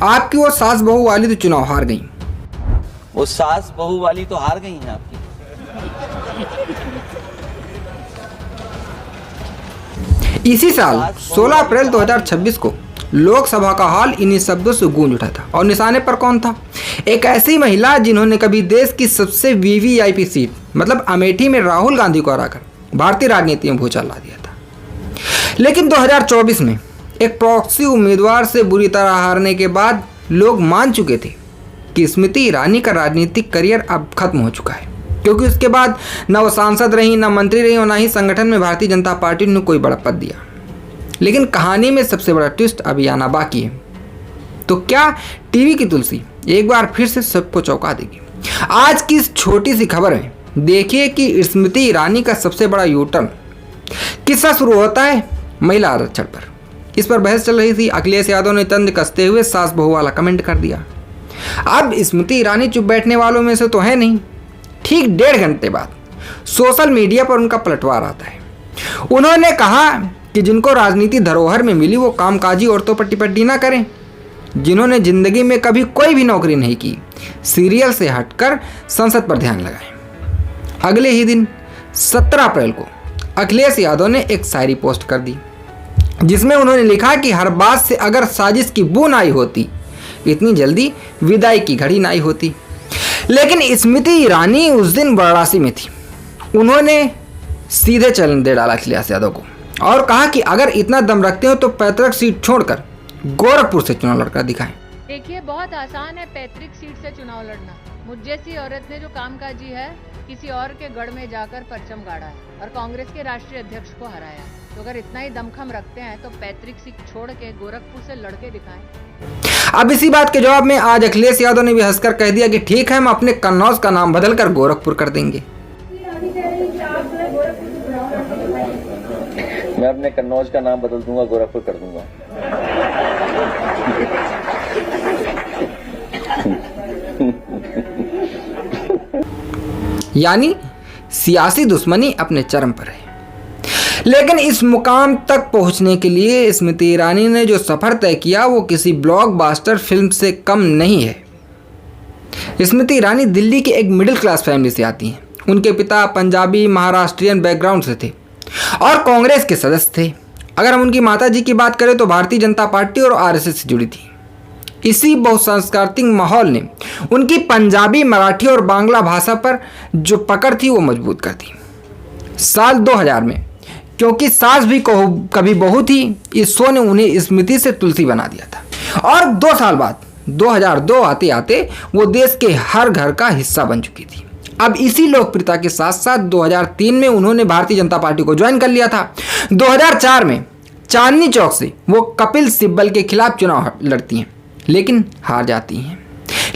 आपकी वो सास बहू वाली तो चुनाव हार गई। वो सास बहू वाली तो हार गई हैं आपकी। इसी साल 16 अप्रैल 2026 को लोकसभा का हॉल इन्हीं शब्दों से गूंज उठा था और निशाने पर कौन था? एक ऐसी महिला जिन्होंने कभी देश की सबसे वीवीआईपी सीट मतलब अमेठी में राहुल गांधी को हराकर भारतीय राजनीति में भूचाल ला दिया था। लेकिन 2024 में एक प्रॉक्सी उम्मीदवार से बुरी तरह हारने के बाद लोग मान चुके थे कि स्मृति ईरानी का राजनीतिक करियर अब खत्म हो चुका है, क्योंकि उसके बाद न वो सांसद रही, न मंत्री रही और न ही संगठन में भारतीय जनता पार्टी ने कोई बड़ा पद दिया। लेकिन कहानी में सबसे बड़ा ट्विस्ट अभी आना बाकी है। तो क्या टीवी की तुलसी एक बार फिर से सबको चौंका देगी? आज की इस छोटी सी खबर में देखिए कि स्मृति ईरानी का सबसे बड़ा यूटर्न किस्सा शुरू होता है महिला आरक्षण पर। इस पर बहस चल रही थी। अखिलेश यादव ने तंज कसते हुए सास बहू वाला कमेंट कर दिया। अब स्मृति ईरानी चुप बैठने वालों में से तो है नहीं। ठीक 1.5 घंटे बाद सोशल मीडिया पर उनका पलटवार आता है। उन्होंने कहा कि जिनको राजनीति धरोहर में मिली वो कामकाजी औरतों पर टिप्पणी ना करें, जिन्होंने जिंदगी में कभी कोई भी नौकरी नहीं की, सीरियल से हटकर संसद पर ध्यान लगाएं। अगले ही दिन 17 अप्रैल को अखिलेश यादव ने एक शायरी पोस्ट कर दी, जिसमें उन्होंने लिखा कि हर बात से अगर साजिश की बू ना आई होती, इतनी जल्दी विदाई की घड़ी ना आई होती। लेकिन स्मृति ईरानी उस दिन वाराणसी में थी। उन्होंने सीधे चलन दे डाला अखिलेश यादव को और कहा कि अगर इतना दम रखते हो तो पैतृक सीट छोड़कर गोरखपुर से चुनाव लड़कर दिखाएं। देखिए, बहुत आसान है पैतृक सीट से चुनाव लड़ना। मुझ जैसी औरत ने जो कामकाजी है, किसी और के गढ़ में जाकर परचम गाड़ा है और कांग्रेस के राष्ट्रीय अध्यक्ष को हराया। तो अगर इतना ही दमखम रखते हैं तो पैतृक सीट छोड़ के गोरखपुर से लड़के दिखाएं। अब इसी बात के जवाब में आज अखिलेश यादव ने भी हंसकर कह दिया कि ठीक है, हम अपने कन्नौज का नाम बदलकर गोरखपुर कर देंगे। मैं अपने कन्नौज का नाम बदल दूंगा, गोरखपुर कर दूंगा। यानी सियासी दुश्मनी अपने चरम पर है। लेकिन इस मुकाम तक पहुंचने के लिए स्मृति ईरानी ने जो सफर तय किया वो किसी ब्लॉकबस्टर फिल्म से कम नहीं है। स्मृति ईरानी दिल्ली की एक मिडिल क्लास फैमिली से आती हैं। उनके पिता पंजाबी महाराष्ट्रियन बैकग्राउंड से थे और कांग्रेस के सदस्य थे। अगर हम उनकी माताजी की बात करें तो भारतीय जनता पार्टी और आरएसएस से जुड़ी थी। इसी बहुसांस्कृतिक माहौल ने उनकी पंजाबी, मराठी और बांग्ला भाषा पर जो पकड़ थी वो मजबूत कर दी। साल 2000 में क्योंकि सास भी कभी बहू थी, इस शो ने उन्हें स्मृति से तुलसी बना दिया था और 2 साल बाद 2002 आते आते वो देश के हर घर का हिस्सा बन चुकी थी। अब इसी लोकप्रियता के साथ साथ 2003 में उन्होंने भारतीय जनता पार्टी को ज्वाइन कर लिया था। 2004 में चांदनी चौक से वो कपिल सिब्बल के खिलाफ चुनाव लड़ती हैं, लेकिन हार जाती हैं।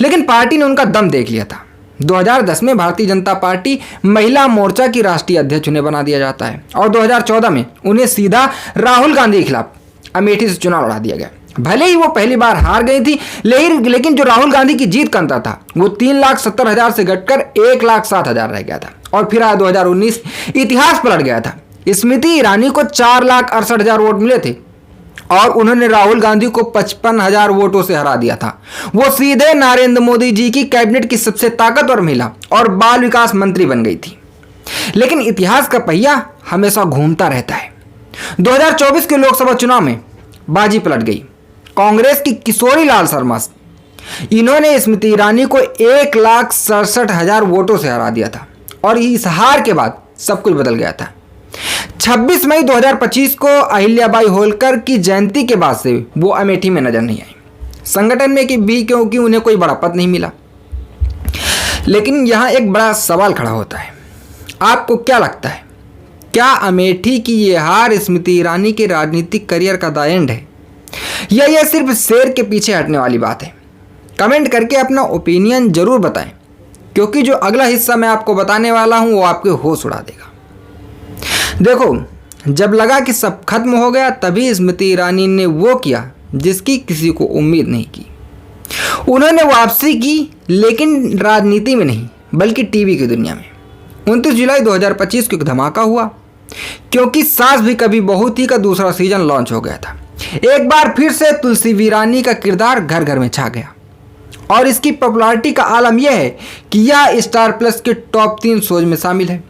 लेकिन पार्टी ने उनका दम देख लिया था। 2010 में भारतीय जनता पार्टी महिला मोर्चा की राष्ट्रीय अध्यक्ष उन्हें बना दिया जाता है और 2014 में उन्हें सीधा राहुल गांधी के खिलाफ अमेठी से चुनाव लड़ा दिया गया। भले ही वो पहली बार हार गई थी, लेकिन जो राहुल गांधी की जीत का अंतर था वो 3,70,000 से घटकर 1,07,000 रह गया था। और फिर आया 2019, इतिहास पलट गया था। स्मृति ईरानी को 4,68,000 वोट मिले थे और उन्होंने राहुल गांधी को 55,000 वोटों से हरा दिया था। वो सीधे नरेंद्र मोदी जी की कैबिनेट की सबसे ताकतवर महिला और बाल विकास मंत्री बन गई थी। लेकिन इतिहास का पहिया हमेशा घूमता रहता है। 2024 के लोकसभा चुनाव में बाजी पलट गई कांग्रेस की किशोरी लाल शर्मा। इन्होंने स्मृति ईरानी को 1,67,000 वोटों से हरा दिया था और इस हार के बाद सब कुछ बदल गया था। 26 मई 2025 को अहिल्याबाई होलकर की जयंती के बाद से वो अमेठी में नजर नहीं आई, संगठन में भी क्योंकि उन्हें कोई बड़ा पद नहीं मिला। लेकिन यहाँ एक बड़ा सवाल खड़ा होता है, आपको क्या लगता है, क्या अमेठी की ये हार स्मृति ईरानी के राजनीतिक करियर का द एंड है या यह सिर्फ शेर के पीछे हटने वाली बात है? कमेंट करके अपना ओपिनियन जरूर बताएं, क्योंकि जो अगला हिस्सा मैं आपको बताने वाला हूं वो आपके होश उड़ा देगा। देखो, जब लगा कि सब खत्म हो गया तभी स्मृति ईरानी ने वो किया जिसकी किसी को उम्मीद नहीं की। उन्होंने वापसी की, लेकिन राजनीति में नहीं बल्कि टीवी की दुनिया में। 29 जुलाई 2025 को एक धमाका हुआ, क्योंकि सास भी कभी बहू थी का दूसरा सीजन लॉन्च हो गया था। एक बार फिर से तुलसी वीरानी का किरदार घर घर में छा गया और इसकी पॉपुलैरिटी का आलम यह है कि यह स्टार प्लस के टॉप 3 शोज में शामिल है।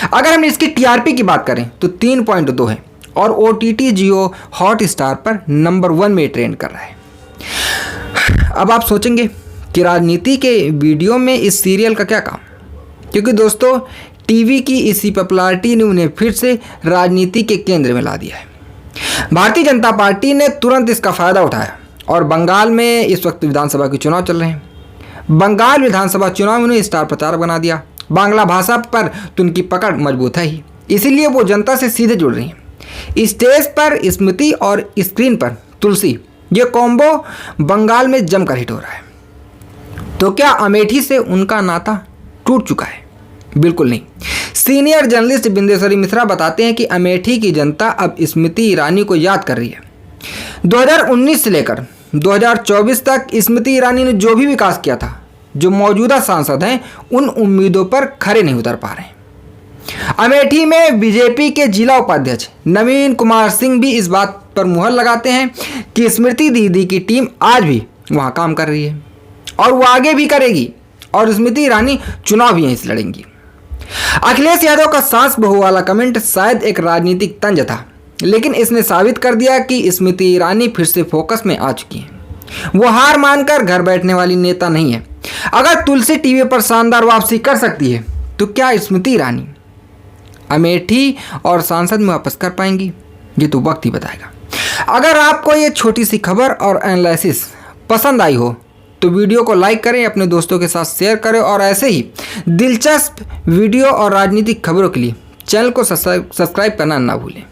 अगर हम इसकी टीआरपी की बात करें तो 3.2 है और ओटीटी जियो हॉटस्टार पर नंबर 1 में ट्रेंड कर रहा है। अब आप सोचेंगे कि राजनीति के वीडियो में इस सीरियल का क्या काम, क्योंकि दोस्तों टीवी की इसी पॉपुलैरिटी ने उन्हें फिर से राजनीति के केंद्र में ला दिया है। भारतीय जनता पार्टी ने तुरंत इसका फायदा उठाया और बंगाल में इस वक्त विधानसभा के चुनाव चल रहे हैं। बंगाल विधानसभा चुनाव में उन्हें स्टार प्रचारक बना दिया। बांग्ला भाषा पर तो उनकी पकड़ मजबूत है ही, इसीलिए वो जनता से सीधे जुड़ रही हैं। स्टेज पर स्मृति और स्क्रीन पर तुलसी, ये कॉम्बो बंगाल में जमकर हिट हो रहा है। तो क्या अमेठी से उनका नाता टूट चुका है? बिल्कुल नहीं। सीनियर जर्नलिस्ट बिंदेश्वरी मिश्रा बताते हैं कि अमेठी की जनता अब स्मृति ईरानी को याद कर रही है। 2019 से लेकर 2024 तक स्मृति ईरानी ने जो भी विकास किया था, जो मौजूदा सांसद हैं उन उम्मीदों पर खरे नहीं उतर पा रहे। अमेठी में बीजेपी के जिला उपाध्यक्ष नवीन कुमार सिंह भी इस बात पर मुहर लगाते हैं कि स्मृति दीदी की टीम आज भी वहां काम कर रही है और वो आगे भी करेगी और स्मृति ईरानी चुनाव भी यहीं से लड़ेंगी। अखिलेश यादव का सास बहू वाला कमेंट शायद एक राजनीतिक तंज था, लेकिन इसने साबित कर दिया कि स्मृति ईरानी फिर से फोकस में आ चुकी हैं। वो हार मानकर घर बैठने वाली नेता नहीं है। अगर तुलसी टीवी पर शानदार वापसी कर सकती है तो क्या स्मृति ईरानी अमेठी और सांसद में वापस कर पाएंगी? ये तो वक्त ही बताएगा। अगर आपको ये छोटी सी खबर और एनालिसिस पसंद आई हो तो वीडियो को लाइक करें, अपने दोस्तों के साथ शेयर करें और ऐसे ही दिलचस्प वीडियो और राजनीतिक खबरों के लिए चैनल को सब्सक्राइब करना ना भूलें।